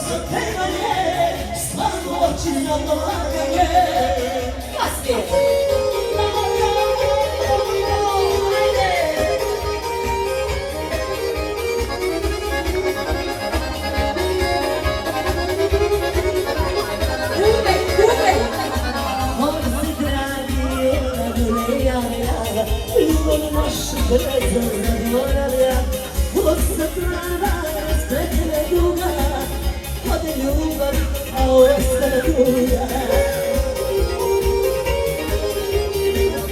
zapevanje, stvarno oči na polaganje. Kasnije! Ljubav naša brzo zaboravlja, od satrana razpretne duga, ode ljubav, a ostane tuga.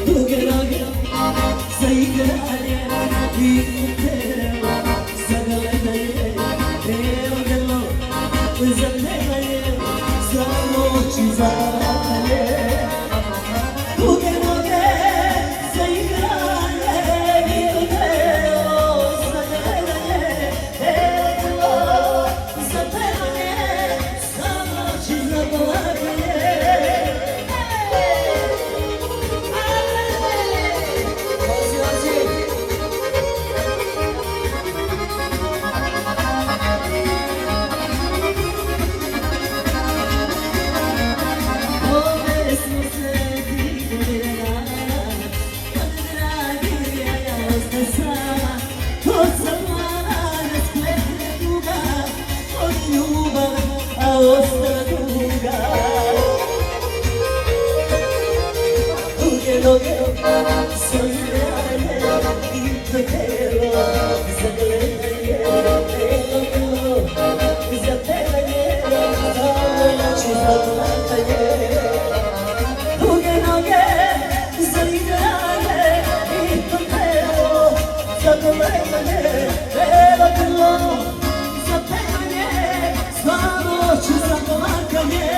Duge noge za igranje i puteva, za gledanje, evo grlo, za pevanje, za noći, za vatanje. Duge noge za igranje i puteva, za gledanje, evo za pevanje, za noći, za vatanje. Noge za igranje i puteva, za gledanje, evo grlo, za pevanje, za noći, za vatanje. Duge noge za igranje i puteva, za gledanje, evo grlo, za pevanje, za noći, za vatanje.